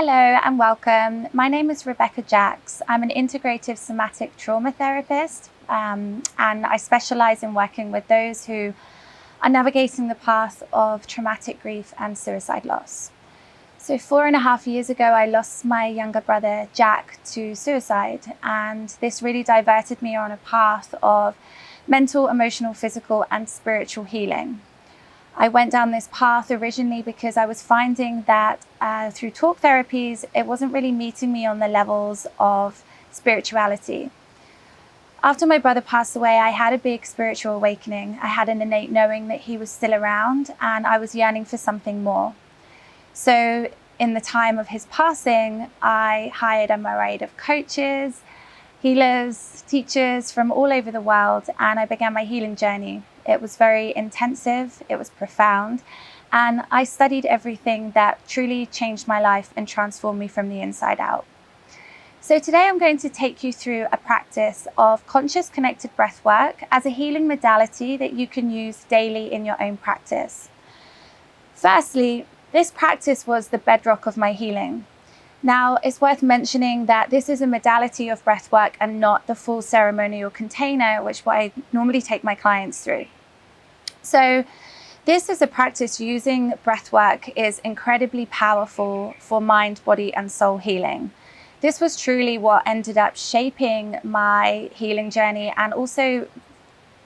Hello and welcome. My name is Rebecca Jacks. I'm an integrative somatic trauma therapist, and I specialise in working with those who are navigating the path of traumatic grief and suicide loss. So 4.5 years ago, I lost my younger brother, Jack, to suicide, and this really diverted me on a path of mental, emotional, physical, and spiritual healing. I went down this path originally because I was finding that through talk therapies, it wasn't really meeting me on the levels of spirituality. After my brother passed away, I had a big spiritual awakening. I had an innate knowing that he was still around and I was yearning for something more. So in the time of his passing, I hired a myriad of coaches, healers, teachers from all over the world, and I began my healing journey. It was very intensive, it was profound, and I studied everything that truly changed my life and transformed me from the inside out. So today I'm going to take you through a practice of conscious connected breath work as a healing modality that you can use daily in your own practice. Firstly, this practice was the bedrock of my healing. Now, it's worth mentioning that this is a modality of breath work and not the full ceremonial container, which I normally take my clients through. So this is a practice using breath work is incredibly powerful for mind, body, and soul healing. This was truly what ended up shaping my healing journey and also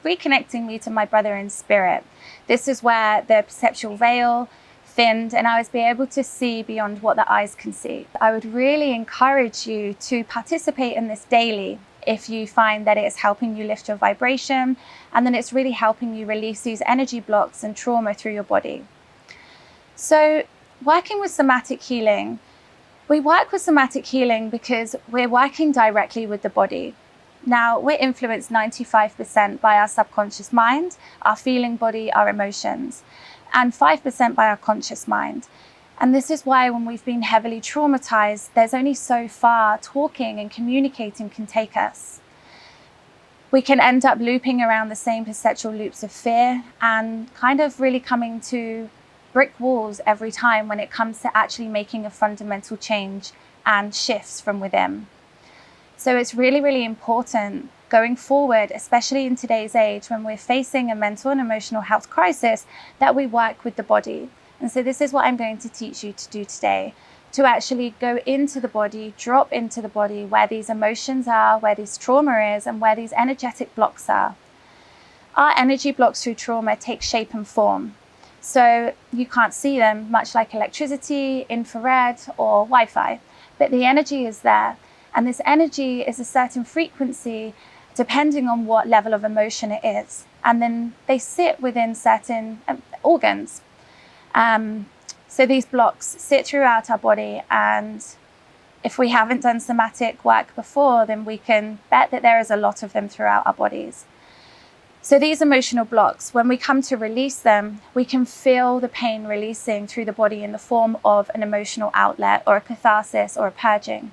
reconnecting me to my brother in spirit. This is where the perceptual veil thinned and I was able to see beyond what the eyes can see. I would really encourage you to participate in this daily if you find that it is helping you lift your vibration and then it's really helping you release these energy blocks and trauma through your body. So working with somatic healing, we work with somatic healing because we're working directly with the body. Now, we're influenced 95% by our subconscious mind, our feeling body, our emotions, and 5% by our conscious mind. And this is why when we've been heavily traumatized, there's only so far talking and communicating can take us. We can end up looping around the same perceptual loops of fear and kind of really coming to brick walls every time when it comes to actually making a fundamental change and shifts from within. So it's really, really important going forward, especially in today's age when we're facing a mental and emotional health crisis, that we work with the body. And so this is what I'm going to teach you to do today, to actually go into the body, drop into the body where these emotions are, where this trauma is, and where these energetic blocks are. Our energy blocks through trauma take shape and form. So you can't see them, much like electricity, infrared, or Wi-Fi, but the energy is there. And this energy is a certain frequency depending on what level of emotion it is. And then they sit within certain organs. So these blocks sit throughout our body, and if we haven't done somatic work before, then we can bet that there is a lot of them throughout our bodies. So these emotional blocks, when we come to release them, we can feel the pain releasing through the body in the form of an emotional outlet or a catharsis or a purging.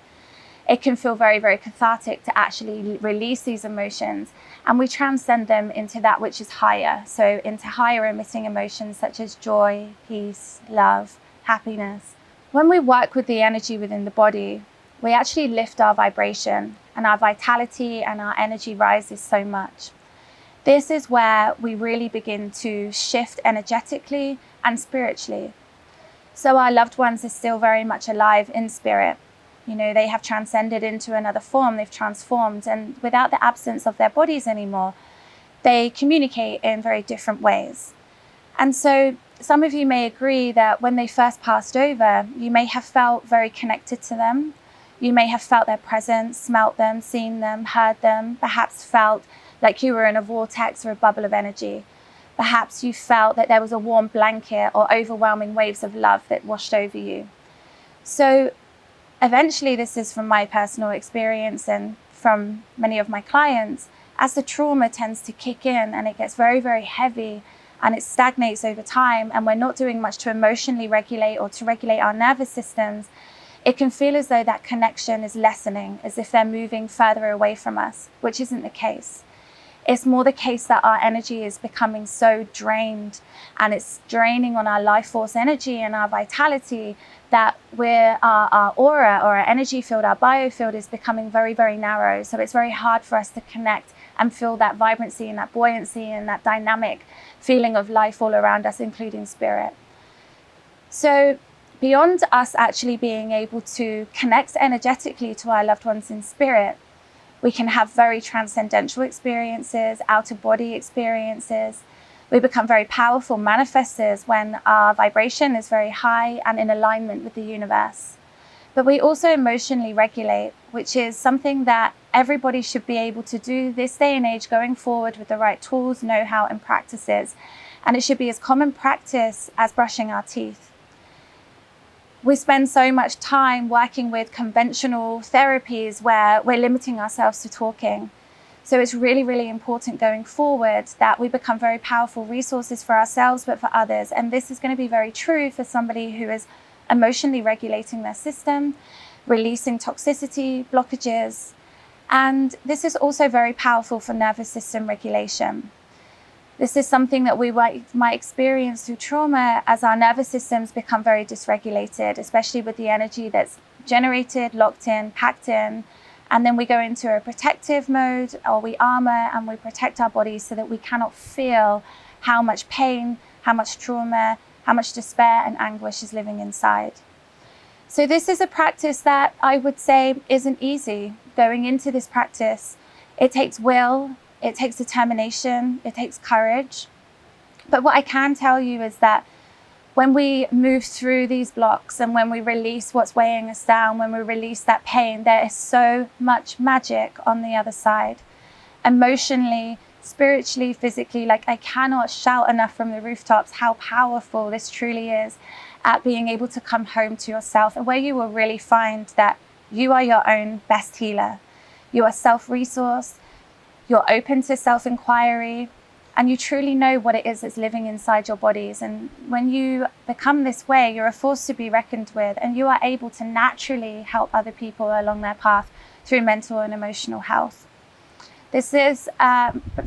It can feel very, very cathartic to actually release these emotions, and we transcend them into that which is higher. So into higher emitting emotions such as joy, peace, love, happiness. When we work with the energy within the body, we actually lift our vibration and our vitality and our energy rises so much. This is where we really begin to shift energetically and spiritually. So our loved ones are still very much alive in spirit. You know, they have transcended into another form, they've transformed, and without the absence of their bodies anymore, they communicate in very different ways. And so some of you may agree that when they first passed over, you may have felt very connected to them. You may have felt their presence, smelt them, seen them, heard them, perhaps felt like you were in a vortex or a bubble of energy. Perhaps you felt that there was a warm blanket or overwhelming waves of love that washed over you. So eventually, this is from my personal experience and from many of my clients, as the trauma tends to kick in and it gets very, very heavy and it stagnates over time and we're not doing much to emotionally regulate or to regulate our nervous systems, it can feel as though that connection is lessening, as if they're moving further away from us, which isn't the case. It's more the case that our energy is becoming so drained, and it's draining on our life force energy and our vitality, that our aura or our energy field, our biofield, is becoming very, very narrow. So it's very hard for us to connect and feel that vibrancy and that buoyancy and that dynamic feeling of life all around us, including spirit. So beyond us actually being able to connect energetically to our loved ones in spirit, we can have very transcendental experiences, out-of-body experiences. We become very powerful manifestors when our vibration is very high and in alignment with the universe. But we also emotionally regulate, which is something that everybody should be able to do this day and age going forward with the right tools, know-how, and practices. And it should be as common practice as brushing our teeth. We spend so much time working with conventional therapies where we're limiting ourselves to talking. So it's really, really important going forward that we become very powerful resources for ourselves, but for others. And this is going to be very true for somebody who is emotionally regulating their system, releasing toxicity, blockages. And this is also very powerful for nervous system regulation. This is something that we might experience through trauma as our nervous systems become very dysregulated, especially with the energy that's generated, locked in, packed in. And then we go into a protective mode, or we armor and we protect our bodies so that we cannot feel how much pain, how much trauma, how much despair and anguish is living inside. So this is a practice that I would say isn't easy. Going into this practice, it takes will, it takes determination, it takes courage. But what I can tell you is that when we move through these blocks and when we release what's weighing us down, when we release that pain, there is so much magic on the other side. Emotionally, spiritually, physically, like I cannot shout enough from the rooftops how powerful this truly is at being able to come home to yourself, and where you will really find that you are your own best healer. You are self-resourced, you're open to self-inquiry, and you truly know what it is that's living inside your bodies. And when you become this way, you're a force to be reckoned with, and you are able to naturally help other people along their path through mental and emotional health. This is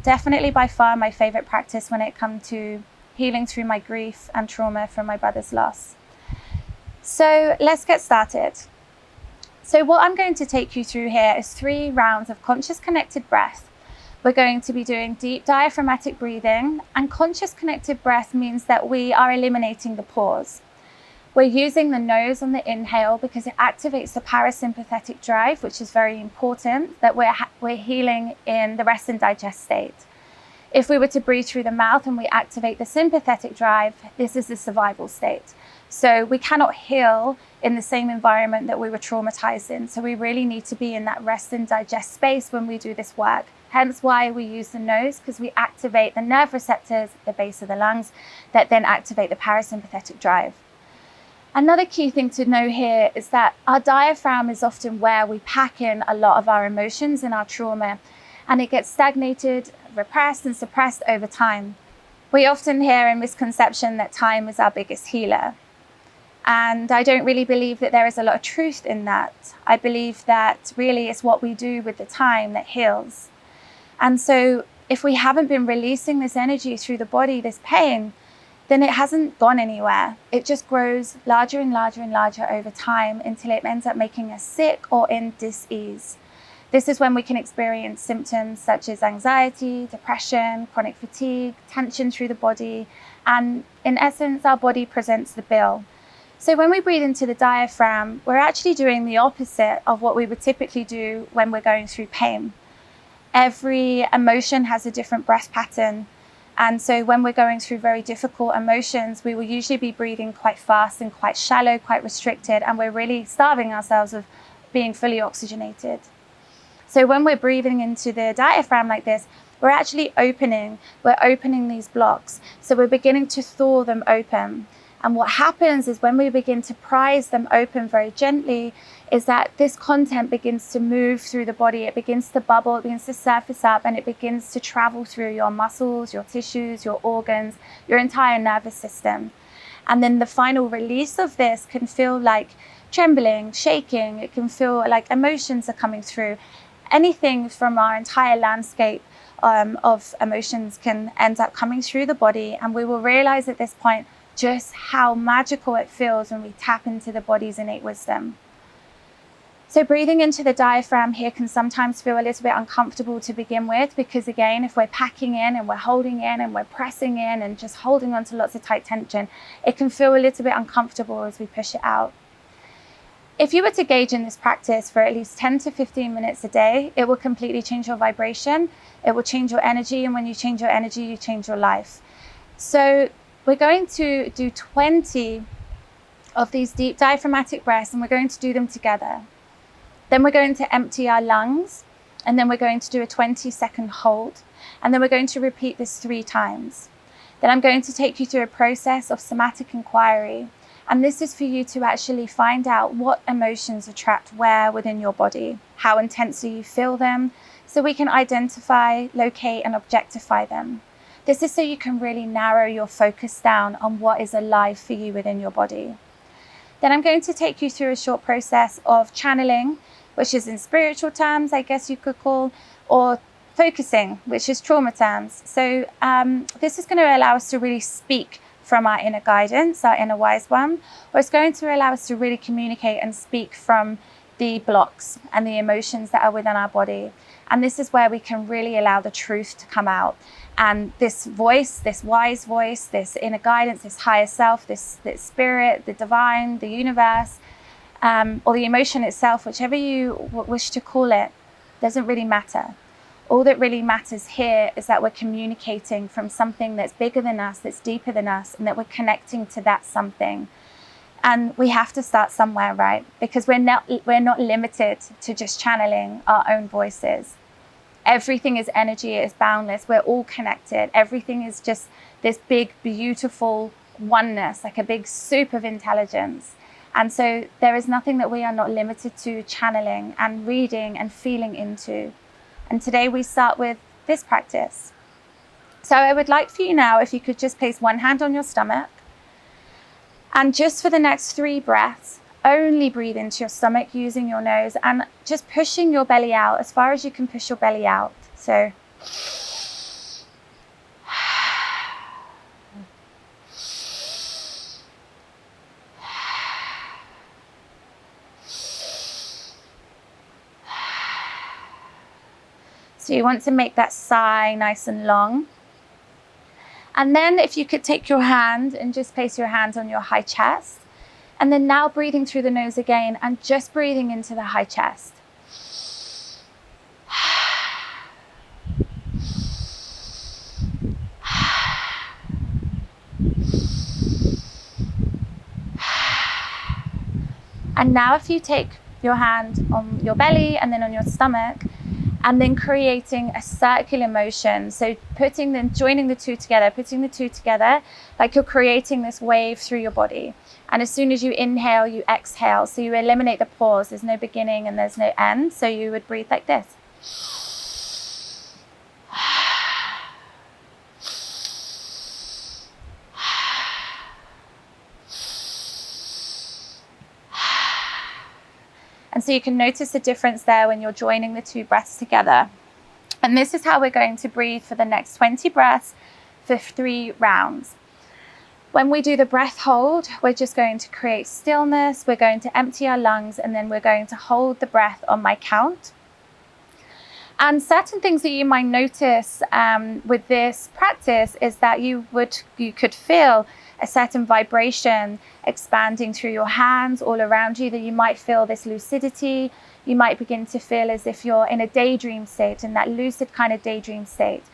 definitely by far my favorite practice when it comes to healing through my grief and trauma from my brother's loss. So let's get started. So what I'm going to take you through here is 3 rounds of conscious connected breath. We're going to be doing deep diaphragmatic breathing, and conscious connected breath means that we are eliminating the pause. We're using the nose on the inhale because it activates the parasympathetic drive, which is very important, that we're healing in the rest and digest state. If we were to breathe through the mouth and we activate the sympathetic drive, this is the survival state. So we cannot heal in the same environment that we were traumatized in. So we really need to be in that rest and digest space when we do this work. Hence why we use the nose, because we activate the nerve receptors at the base of the lungs that then activate the parasympathetic drive. Another key thing to know here is that our diaphragm is often where we pack in a lot of our emotions and our trauma, and it gets stagnated, repressed and suppressed over time. We often hear a misconception that time is our biggest healer. And I don't really believe that there is a lot of truth in that. I believe that really it's what we do with the time that heals. And so if we haven't been releasing this energy through the body, this pain, then it hasn't gone anywhere. It just grows larger and larger and larger over time until it ends up making us sick or in dis-ease. This is when we can experience symptoms such as anxiety, depression, chronic fatigue, tension through the body, and in essence, our body presents the bill. So when we breathe into the diaphragm, we're actually doing the opposite of what we would typically do when we're going through pain. Every emotion has a different breath pattern. And so when we're going through very difficult emotions, we will usually be breathing quite fast and quite shallow, quite restricted, and we're really starving ourselves of being fully oxygenated. So when we're breathing into the diaphragm like this, we're actually we're opening these blocks. So we're beginning to thaw them open. And what happens is when we begin to prise them open very gently, is that this content begins to move through the body. It begins to bubble, it begins to surface up, and it begins to travel through your muscles, your tissues, your organs, your entire nervous system. And then the final release of this can feel like trembling, shaking. It can feel like emotions are coming through. Anything from our entire landscape of emotions can end up coming through the body, and we will realize at this point just how magical it feels when we tap into the body's innate wisdom. So breathing into the diaphragm here can sometimes feel a little bit uncomfortable to begin with, because again, if we're packing in and we're holding in and we're pressing in and just holding on to lots of tight tension, it can feel a little bit uncomfortable as we push it out. If you were to gauge in this practice for at least 10 to 15 minutes a day, it will completely change your vibration. It will change your energy. And when you change your energy, you change your life. So we're going to do 20 of these deep diaphragmatic breaths, and we're going to do them together. Then we're going to empty our lungs, and then we're going to do a 20-second hold. And then we're going to repeat this 3 times. Then I'm going to take you through a process of somatic inquiry. And this is for you to actually find out what emotions are trapped where within your body, how intensely you feel them, so we can identify, locate, and objectify them. This is so you can really narrow your focus down on what is alive for you within your body. Then I'm going to take you through a short process of channeling, which is in spiritual terms, I guess you could call, or focusing, which is trauma terms. So this is going to allow us to really speak from our inner guidance, our inner wise one, or it's going to allow us to really communicate and speak from the blocks and the emotions that are within our body. And this is where we can really allow the truth to come out. And this voice, this wise voice, this inner guidance, this higher self, this spirit, the divine, the universe, or the emotion itself, whichever you wish to call it, doesn't really matter. All that really matters here is that we're communicating from something that's bigger than us, that's deeper than us, and that we're connecting to that something. And we have to start somewhere, right? Because we're not limited to just channeling our own voices. Everything is energy, it is boundless. We're all connected. Everything is just this big, beautiful oneness, like a big soup of intelligence. And so there is nothing that we are not limited to channeling and reading and feeling into. And today we start with this practice. So I would like for you now, if you could just place one hand on your stomach, and just for the next 3 breaths, only breathe into your stomach using your nose and just pushing your belly out as far as you can push your belly out. So you want to make that sigh nice and long. And then if you could take your hand and just place your hands on your high chest. And then now breathing through the nose again and just breathing into the high chest. And now if you take your hand on your belly and then on your stomach, and then creating a circular motion. So joining the two together, like you're creating this wave through your body. And as soon as you inhale, you exhale. So you eliminate the pause. There's no beginning and there's no end. So you would breathe like this. And so you can notice the difference there when you're joining the 2 breaths together. And this is how we're going to breathe for the next 20 breaths for 3 rounds. When we do the breath hold, we're just going to create stillness. We're going to empty our lungs, and then we're going to hold the breath on my count. And certain things that you might notice with this practice is that you could feel a certain vibration expanding through your hands all around you, that you might feel this lucidity. You might begin to feel as if you're in a daydream state, in that lucid kind of daydream state.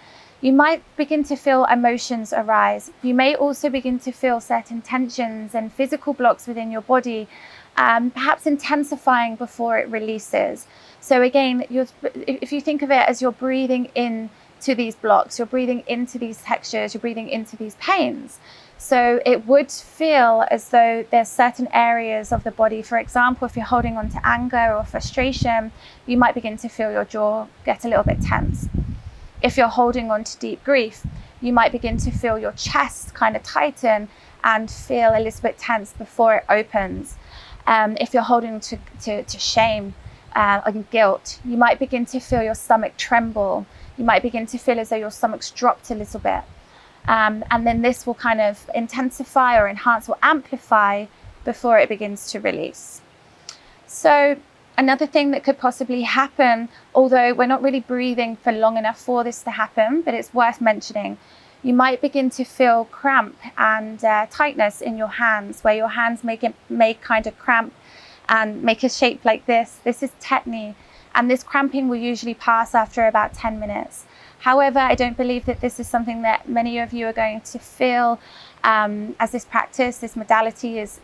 You might begin to feel emotions arise. You may also begin to feel certain tensions and physical blocks within your body, perhaps intensifying before it releases. So again, if you think of it as you're breathing into these blocks, you're breathing into these textures, you're breathing into these pains. So it would feel as though there's certain areas of the body. For example, if you're holding on to anger or frustration, you might begin to feel your jaw get a little bit tense. If you're holding on to deep grief, you might begin to feel your chest kind of tighten and feel a little bit tense before it opens. If you're holding to shame and guilt, you might begin to feel your stomach tremble. You might begin to feel as though your stomach's dropped a little bit. And then this will kind of intensify or enhance or amplify before it begins to release. So another thing that could possibly happen, although we're not really breathing for long enough for this to happen, but it's worth mentioning, you might begin to feel cramp and tightness in your hands, where your hands may kind of cramp and make a shape like this. This is tetany, and this cramping will usually pass after about 10 minutes. However, I don't believe that this is something that many of you are going to feel, as this practice, this modality is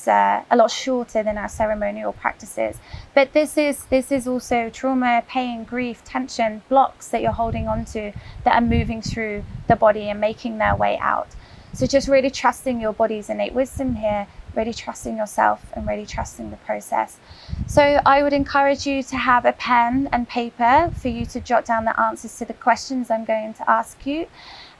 a lot shorter than our ceremonial practices. But this is also trauma, pain, grief, tension, blocks that you're holding onto that are moving through the body and making their way out. So just really trusting your body's innate wisdom here, really trusting yourself and really trusting the process. So I would encourage you to have a pen and paper for you to jot down the answers to the questions I'm going to ask you,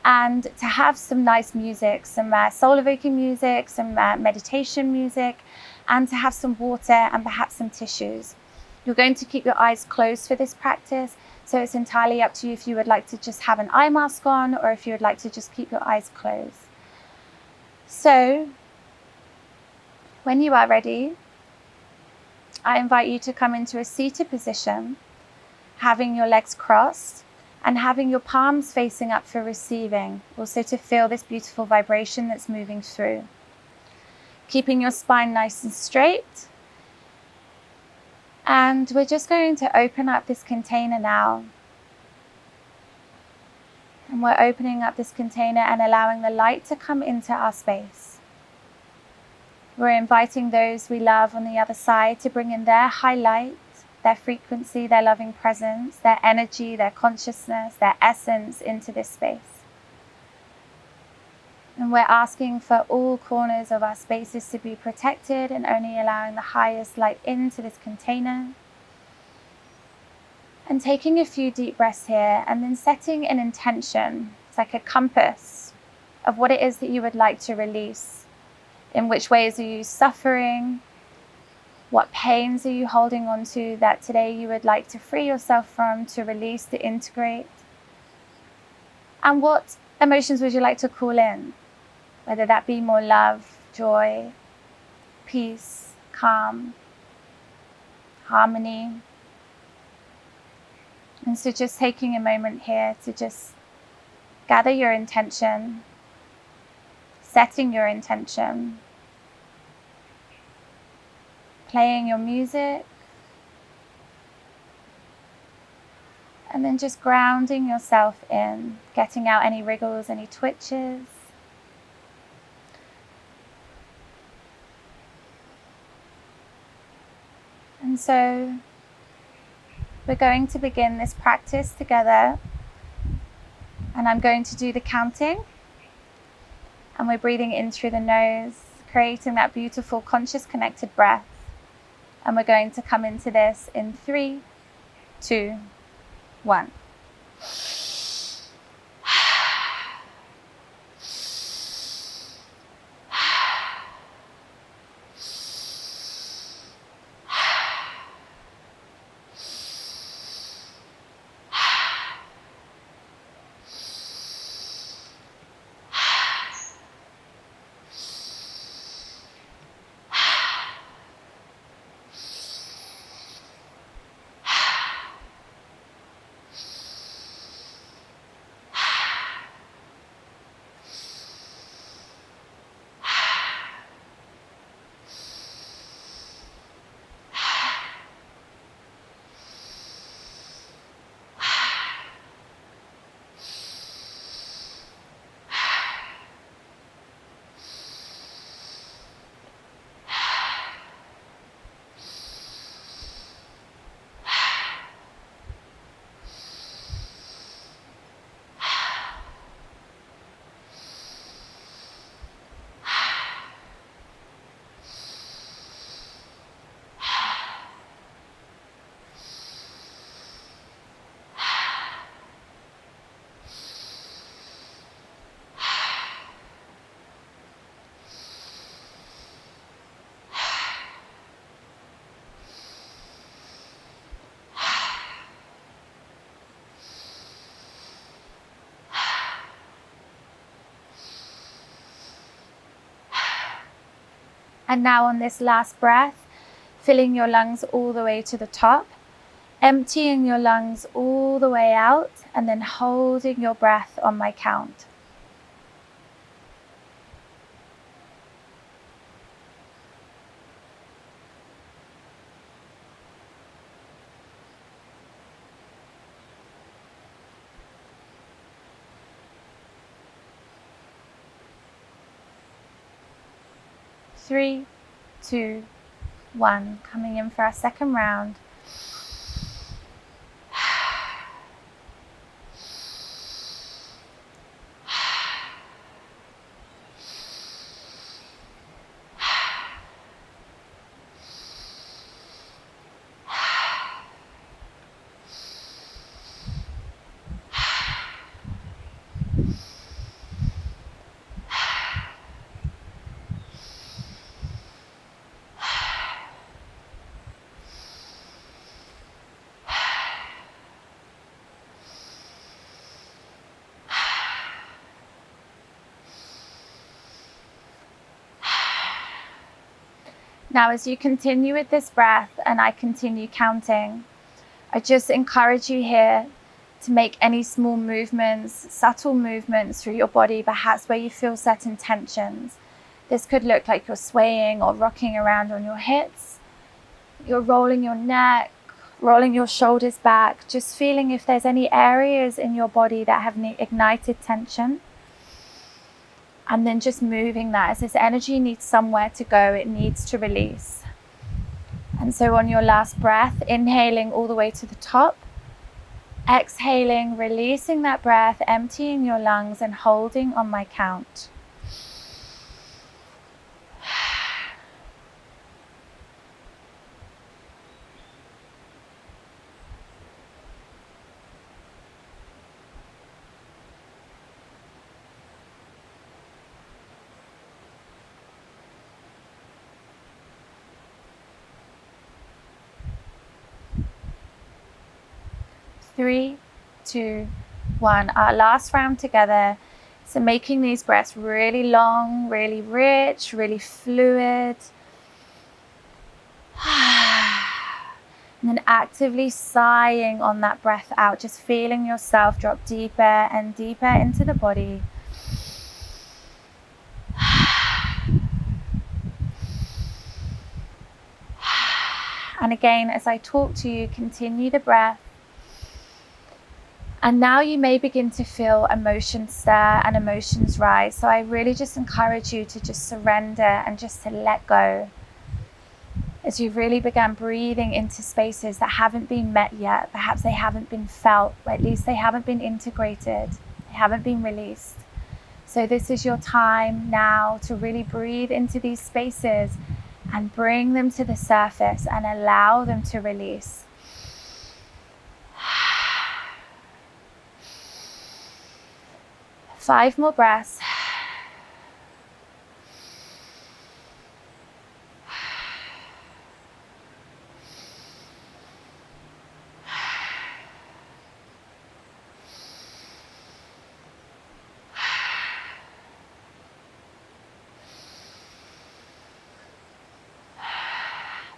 and to have some nice music, some soul evoking music, some meditation music, and to have some water and perhaps some tissues. You're going to keep your eyes closed for this practice, so it's entirely up to you if you would like to just have an eye mask on or if you would like to just keep your eyes closed. So when you are ready, I invite you to come into a seated position, having your legs crossed and having your palms facing up for receiving, also to feel this beautiful vibration that's moving through. Keeping your spine nice and straight. And we're just going to open up this container now. And we're opening up this container and allowing the light to come into our space. We're inviting those we love on the other side to bring in their highlight, their frequency, their loving presence, their energy, their consciousness, their essence into this space. And we're asking for all corners of our spaces to be protected and only allowing the highest light into this container. And taking a few deep breaths here and then setting an intention. It's like a compass of what it is that you would like to release. In which ways are you suffering? What pains are you holding on to that today you would like to free yourself from, to release, to integrate? And what emotions would you like to call in? Whether that be more love, joy, peace, calm, harmony. And so just taking a moment here to just gather your intention, setting your intention, playing your music, and then just grounding yourself in, getting out any wriggles, any twitches. And so we're going to begin this practice together, and I'm going to do the counting, and we're breathing in through the nose, creating that beautiful conscious connected breath. And we're going to come into this in 3, 2, 1. And now on this last breath, filling your lungs all the way to the top, emptying your lungs all the way out, and then holding your breath on my count. 3, 2, 1. Coming in for our second round. Now, as you continue with this breath and I continue counting, I just encourage you here to make any small movements, subtle movements through your body, perhaps where you feel certain tensions. This could look like you're swaying or rocking around on your hips. You're rolling your neck, rolling your shoulders back, just feeling if there's any areas in your body that have ignited tension. And then just moving that. As this energy needs somewhere to go, it needs to release. And so on your last breath, inhaling all the way to the top, exhaling, releasing that breath, emptying your lungs and holding on my count. Three, 2, 1. Our last round together. So making these breaths really long, really rich, really fluid. And then actively sighing on that breath out, just feeling yourself drop deeper and deeper into the body. And again, as I talk to you, continue the breath. And now you may begin to feel emotions stir and emotions rise. So I really just encourage you to just surrender and just to let go. As you've really begun breathing into spaces that haven't been met yet, perhaps they haven't been felt, or at least they haven't been integrated, they haven't been released. So this is your time now to really breathe into these spaces and bring them to the surface and allow them to release. 5 more breaths.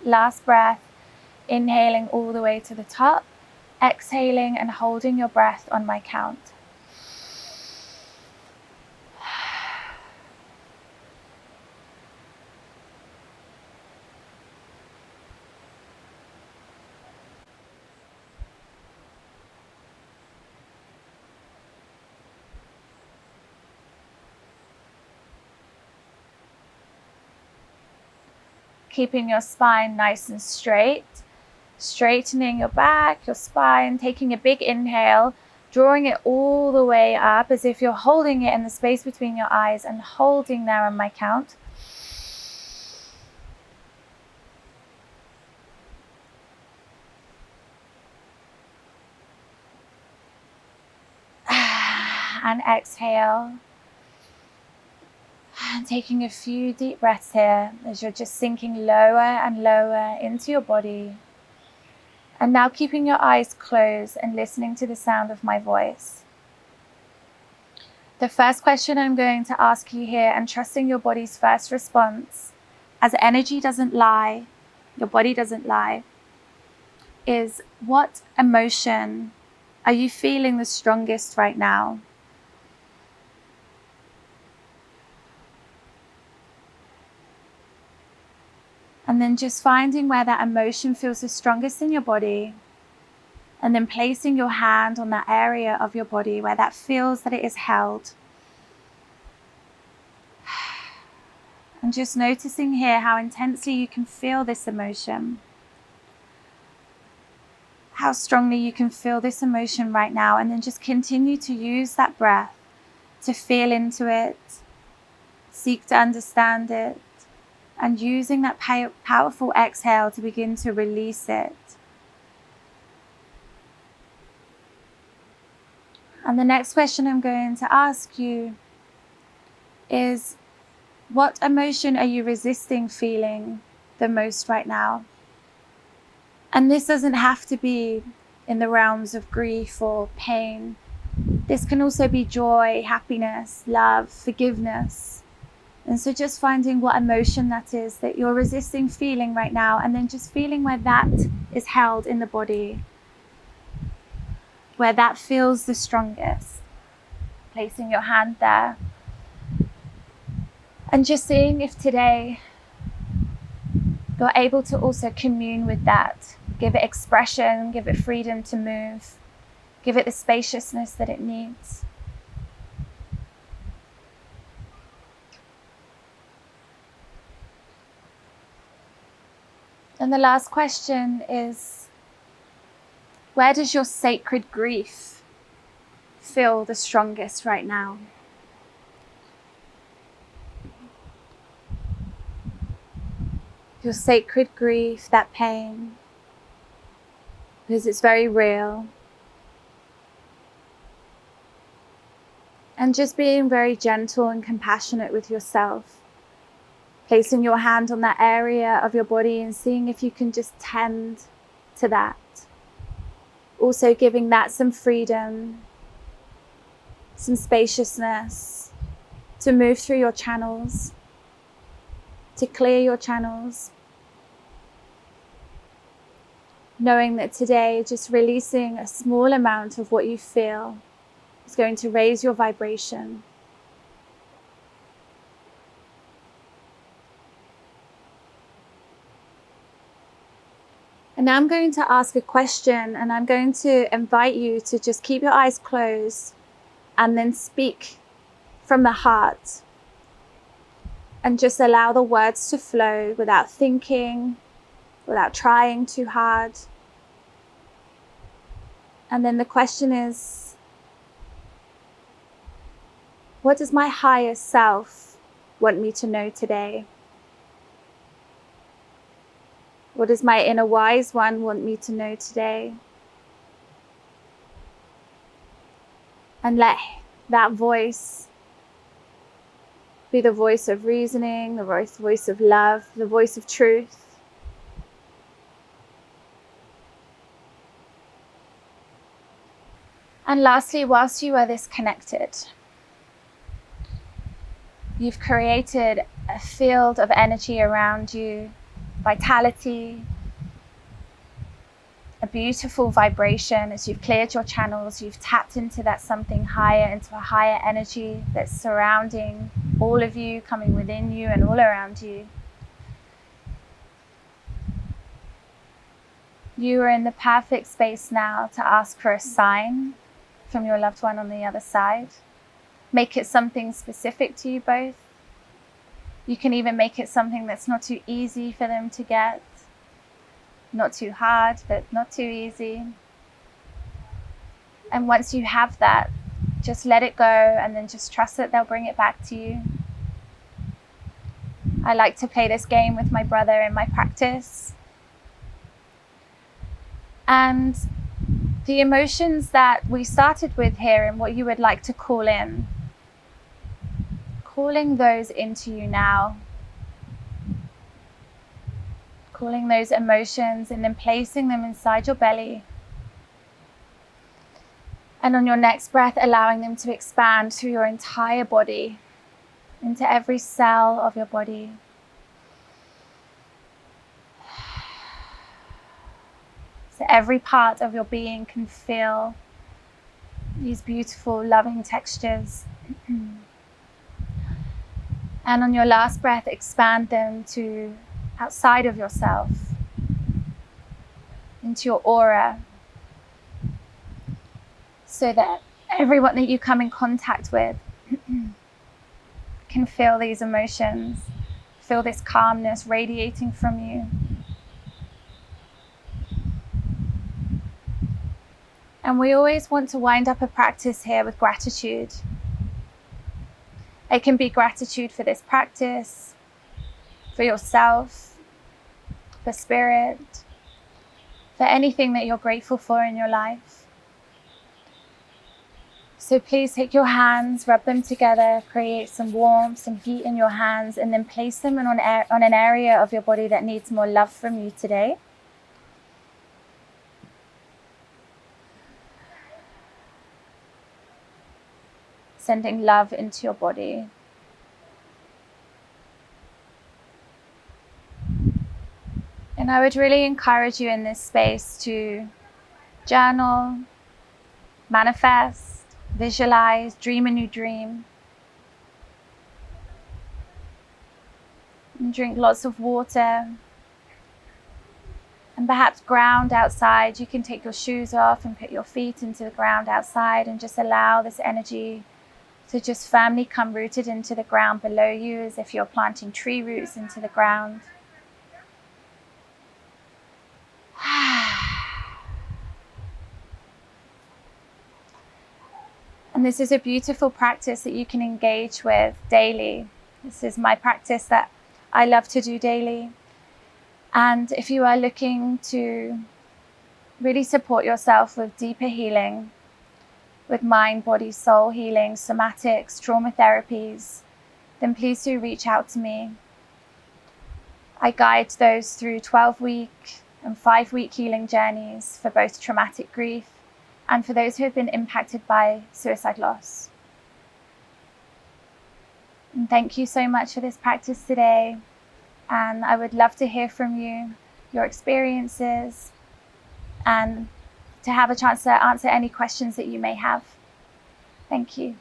Last breath, inhaling all the way to the top, exhaling and holding your breath on my count. Keeping your spine nice and straight, straightening your back, your spine, taking a big inhale, drawing it all the way up as if you're holding it in the space between your eyes and holding there on my count. And exhale. And taking a few deep breaths here as you're just sinking lower and lower into your body. And now keeping your eyes closed and listening to the sound of my voice. The first question I'm going to ask you here, and trusting your body's first response, as energy doesn't lie, your body doesn't lie, is what emotion are you feeling the strongest right now? And then just finding where that emotion feels the strongest in your body, and then placing your hand on that area of your body where that feels that it is held. And just noticing here how intensely you can feel this emotion, how strongly you can feel this emotion right now, and then just continue to use that breath to feel into it, seek to understand it, and using that powerful exhale to begin to release it. And the next question I'm going to ask you is, what emotion are you resisting feeling the most right now? And this doesn't have to be in the realms of grief or pain. This can also be joy, happiness, love, forgiveness. And so just finding what emotion that is that you're resisting feeling right now, and then just feeling where that is held in the body, where that feels the strongest. Placing your hand there. And just seeing if today you're able to also commune with that. Give it expression, give it freedom to move, give it the spaciousness that it needs. And the last question is, where does your sacred grief feel the strongest right now? Your sacred grief, that pain, because it's very real. And just being very gentle and compassionate with yourself. Placing your hand on that area of your body and seeing if you can just tend to that. Also giving that some freedom, some spaciousness to move through your channels, to clear your channels. Knowing that today just releasing a small amount of what you feel is going to raise your vibration. And now I'm going to ask a question, and I'm going to invite you to just keep your eyes closed and then speak from the heart. And just allow the words to flow without thinking, without trying too hard. And then the question is, what does my higher self want me to know today? What does my inner wise one want me to know today? And let that voice be the voice of reasoning, the voice of love, the voice of truth. And lastly, whilst you are this connected, you've created a field of energy around you, vitality, a beautiful vibration. As you've cleared your channels, you've tapped into that something higher, into a higher energy that's surrounding all of you, coming within you and all around you. You are in the perfect space now to ask for a sign from your loved one on the other side. Make it something specific to you both. You can even make it something that's not too easy for them to get. Not too hard, but not too easy. And once you have that, just let it go and then just trust that they'll bring it back to you. I like to play this game with my brother in my practice. And the emotions that we started with here and what you would like to call in, calling those into you now. Calling those emotions and then placing them inside your belly. And on your next breath, allowing them to expand through your entire body, into every cell of your body. So every part of your being can feel these beautiful, loving textures. And on your last breath, expand them to outside of yourself, into your aura, so that everyone that you come in contact with can feel these emotions, feel this calmness radiating from you. And we always want to wind up a practice here with gratitude. It can be gratitude for this practice, for yourself, for spirit, for anything that you're grateful for in your life. So please take your hands, rub them together, create some warmth, some heat in your hands, and then place them on an area of your body that needs more love from you today. Sending love into your body. And I would really encourage you in this space to journal, manifest, visualize, dream a new dream. And drink lots of water. And perhaps ground outside. You can take your shoes off and put your feet into the ground outside and just allow this energy to just firmly come rooted into the ground below you, as if you're planting tree roots into the ground. And this is a beautiful practice that you can engage with daily. This is my practice that I love to do daily. And if you are looking to really support yourself with deeper healing, with mind, body, soul healing, somatics, trauma therapies, then please do reach out to me. I guide those through 12-week and 5-week healing journeys for both traumatic grief and for those who have been impacted by suicide loss. And thank you so much for this practice today. And I would love to hear from you, your experiences, and to have a chance to answer any questions that you may have. Thank you.